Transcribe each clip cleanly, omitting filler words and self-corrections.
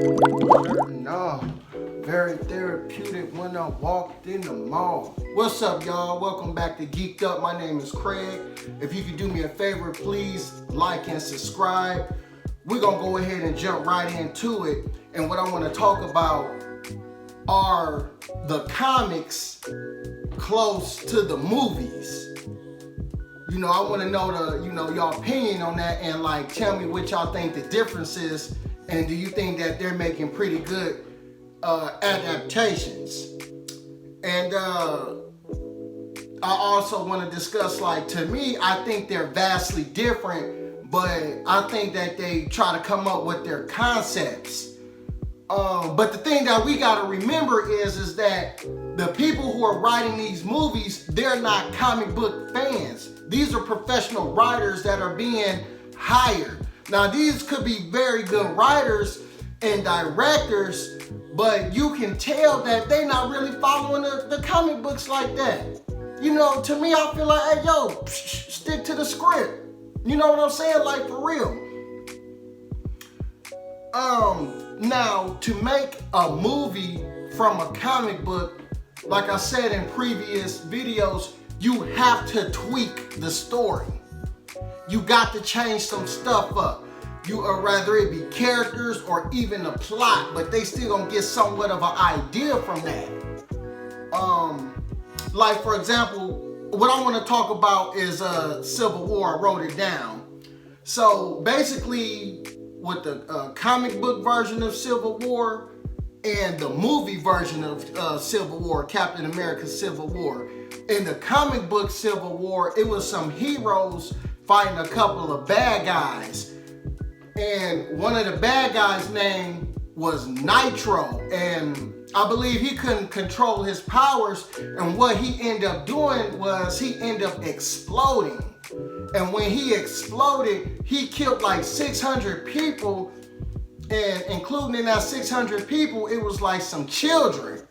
No, very therapeutic when I walked in the mall. What's up, y'all? Welcome back to Geeked Up. My name is Craig. If you could do me a favor, please like and subscribe. We're gonna go ahead and jump right into it. And what I want to talk about are the comics close to the movies. I want to know y'all opinion on that, and tell me what y'all think the difference is, and do you think that they're making pretty good adaptations? And I also want to discuss, to me, I think they're vastly different, but I think that they try to come up with their concepts. But the thing that we got to remember is that the people who are writing these movies, they're not comic book fans. These are professional writers that are being hired. Now, these could be very good writers and directors, but you can tell that they're not really following the comic books like that. To me, I feel like, hey, yo, stick to the script. You know what I'm saying? For real. Now, to make a movie from a comic book, like I said in previous videos, you have to tweak the story. You got to change some stuff up. Rather it be characters or even the plot, but they still gonna get somewhat of an idea from that. For example, what I want to talk about is Civil War. I wrote it down. So basically, with the comic book version of Civil War and the movie version of Civil War, Captain America Civil War. In the comic book Civil War, it was some heroes fighting a couple of bad guys. And one of the bad guys' name was Nitro. And I believe he couldn't control his powers. And what he ended up doing was he ended up exploding. And when he exploded, he killed 600 people. And including in that 600 people, it was some children.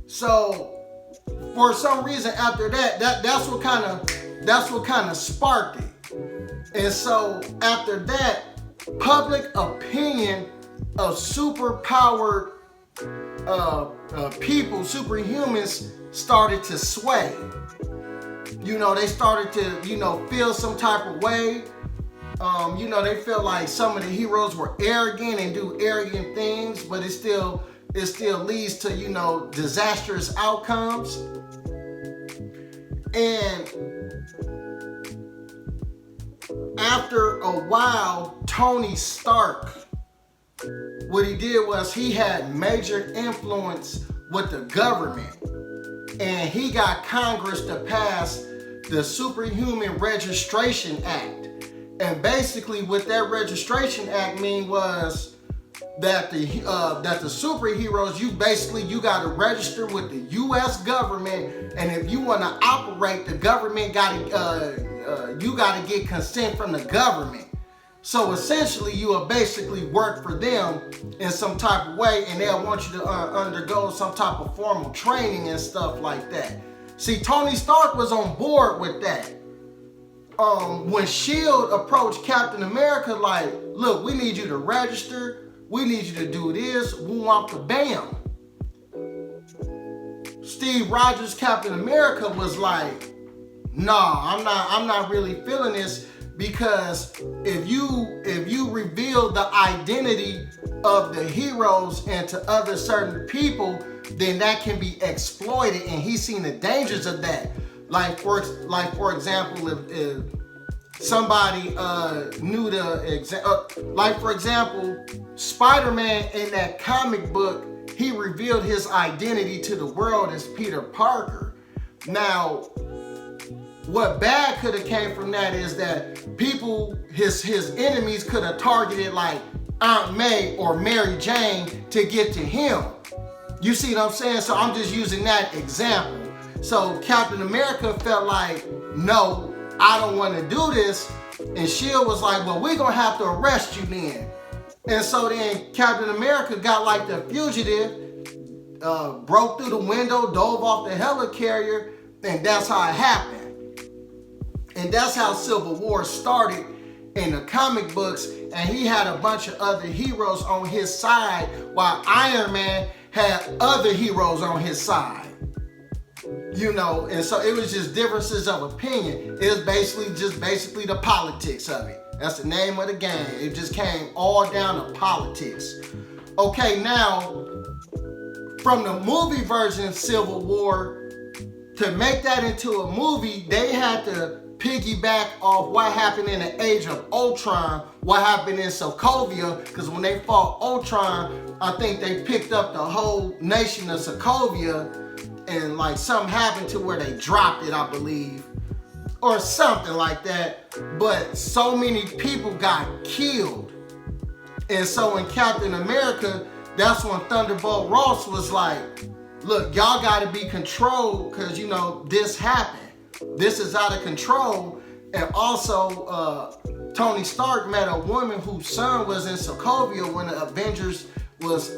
So for some reason after that's what kind of sparked it. And so after that, public opinion of super-powered people, superhumans, started to sway. They started to, feel some type of way. They felt like some of the heroes were arrogant and do arrogant things, but it still leads to, disastrous outcomes. And after a while, Tony Stark, what he did was he had major influence with the government, and he got Congress to pass the Superhuman Registration Act. And basically what that Registration Act was that the superheroes, you got to register with the U.S. government, and if you want to operate, the government you got to get consent from the government. So essentially, you will basically work for them in some type of way, and they'll want you to undergo some type of formal training and stuff like that. See, Tony Stark was on board with that. When S.H.I.E.L.D. approached Captain America, look, we need you to register. We need you to do this. We want the bam. Steve Rogers, Captain America, was like, nah, I'm not really feeling this, because if you reveal the identity of the heroes and to other certain people, then that can be exploited, and he's seen the dangers of that. For example, if somebody knew for example, Spider-Man in that comic book, he revealed his identity to the world as Peter Parker. Now, what bad could have came from that is that people, his enemies, could have targeted Aunt May or Mary Jane to get to him. You see what I'm saying? So I'm just using that example. So Captain America felt like, no, I don't want to do this. And S.H.I.E.L.D. was like, well, we're going to have to arrest you then. And so then Captain America got the fugitive, broke through the window, dove off the helicarrier, and that's how it happened. And that's how Civil War started. in the comic books, and he had a bunch of other heroes on his side, while Iron Man had other heroes on his side. You know, and so it was just differences of opinion. It was basically the politics of it. That's the name of the game. It just came all down to politics. Okay, now, from the movie version of Civil War, to make that into a movie, they had to piggyback off what happened in the Age of Ultron, what happened in Sokovia, because when they fought Ultron, I think they picked up the whole nation of Sokovia, and like something happened to where they dropped it, I believe, or something like that. But so many people got killed. And so in Captain America, that's when Thunderbolt Ross was like, look, y'all gotta be controlled, because you know, this happened. This is out of control. And also, Tony Stark met a woman whose son was in Sokovia when the Avengers was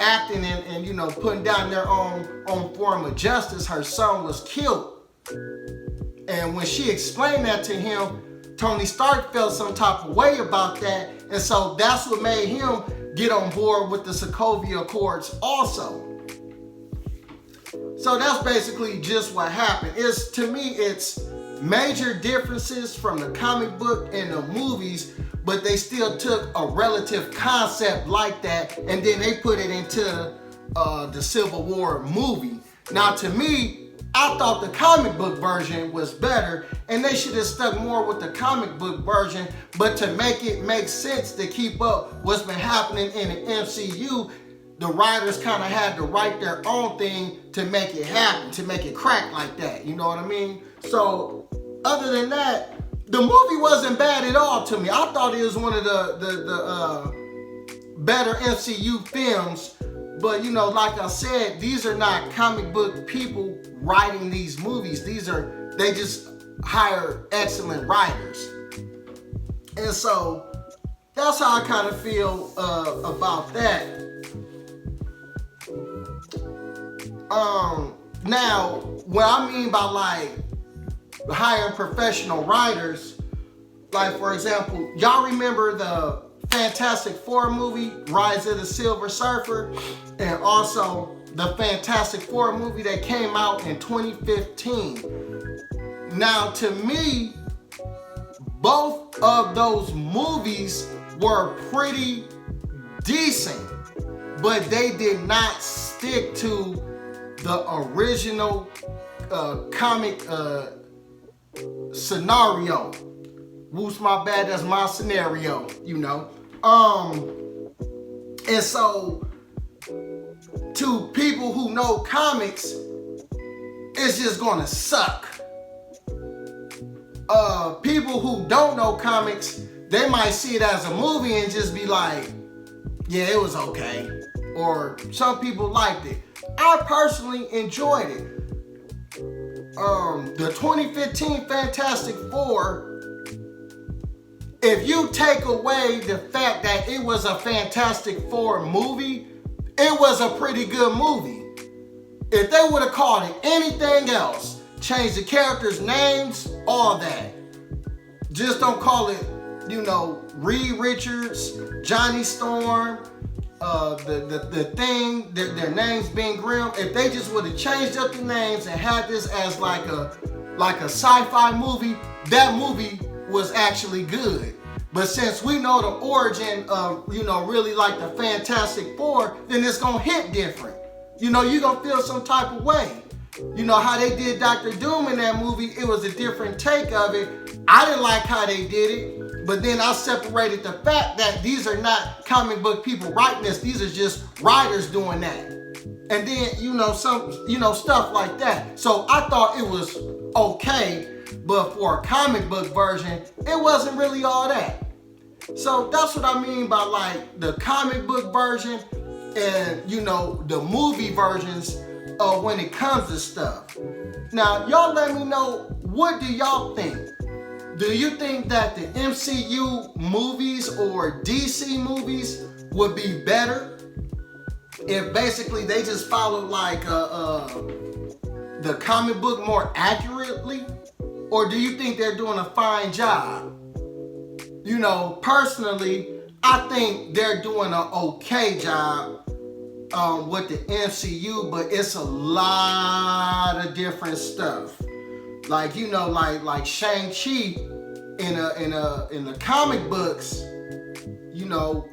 acting and you know, putting down their own form of justice. Her son was killed. And when she explained that to him, Tony Stark felt some type of way about that. And so that's what made him get on board with the Sokovia Accords also. So that's basically just what happened. To me, it's major differences from the comic book and the movies, but they still took a relative concept like that and then they put it into the Civil War movie. Now, to me, I thought the comic book version was better, and they should have stuck more with the comic book version, but to make it make sense to keep up what's been happening in the MCU, the writers kind of had to write their own thing to make it happen, to make it crack like that. You know what I mean? So, other than that, the movie wasn't bad at all to me. I thought it was one of the better MCU films. But, you know, like I said, these are not comic book people writing these movies. They just hire excellent writers. And so, that's how I kind of feel about that. Now, what I mean by like hiring professional writers, like for example, y'all remember the Fantastic Four movie, Rise of the Silver Surfer, and also the Fantastic Four movie that came out in 2015. Now, to me, both of those movies were pretty decent, but they did not stick to the original comic scenario. Whoops, my bad, that's my scenario, you know. And so, to people who know comics, it's just gonna suck. People who don't know comics, they might see it as a movie and just be like, yeah, it was okay. Or some people liked it. I personally enjoyed it. The 2015 Fantastic Four, if you take away the fact that it was a Fantastic Four movie, it was a pretty good movie. If they would have called it anything else, changed the characters' names, all that, just don't call it, you know, Reed Richards, Johnny Storm, the thing, their names being Grimm. If they just would have changed up the names and had this as like a sci-fi movie, that movie was actually good. But since we know the origin of, you know, really like the Fantastic Four, then it's gonna hit different. You know, you're gonna feel some type of way. You know how they did Dr. Doom in that movie, it was a different take of it. I didn't like how they did it. But then I separated the fact that these are not comic book people writing this. These are just writers doing that. And then, you know, stuff like that. So I thought it was okay, but for a comic book version, it wasn't really all that. So that's what I mean by like the comic book version and, you know, the movie versions of when it comes to stuff. Now, y'all let me know, what do y'all think? Do you think that the MCU movies or DC movies would be better if basically they just followed like the comic book more accurately? Or do you think they're doing a fine job? you know, personally, I think they're doing an okay job with the MCU, but it's a lot of different stuff. Like, you know, like Shang-Chi in the comic books, you know,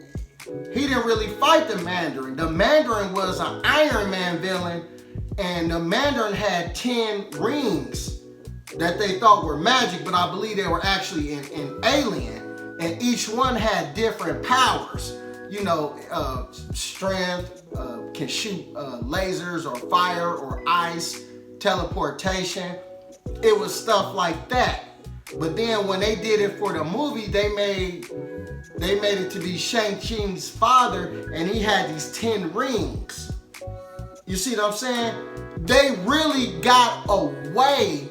he didn't really fight the Mandarin. The Mandarin was an Iron Man villain, and the Mandarin had 10 rings that they thought were magic, but I believe they were actually in alien, and each one had different powers. You know, strength, can shoot lasers or fire or ice, teleportation. It was stuff like that. But then when they did it for the movie, they made it to be Shang-Chi's father, and he had these 10 rings. You see what I'm saying? They really got away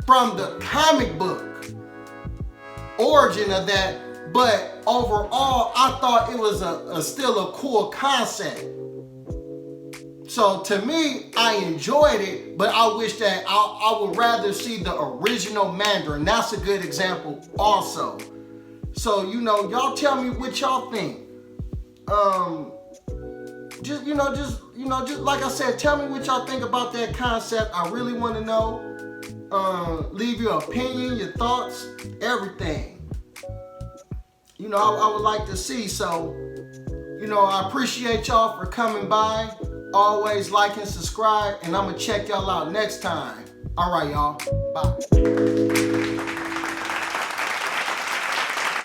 from the comic book origin of that, but overall, I thought it was still a cool concept. So to me, I enjoyed it, but I wish that I would rather see the original Mandarin. That's a good example also. So, you know, y'all tell me what y'all think. Just like I said, tell me what y'all think about that concept. I really want to know. Leave your opinion, your thoughts, everything. You know, I would like to see. So, you know, I appreciate y'all for coming by. Always like and subscribe, and I'm going to check y'all out next time. All right, y'all. Bye.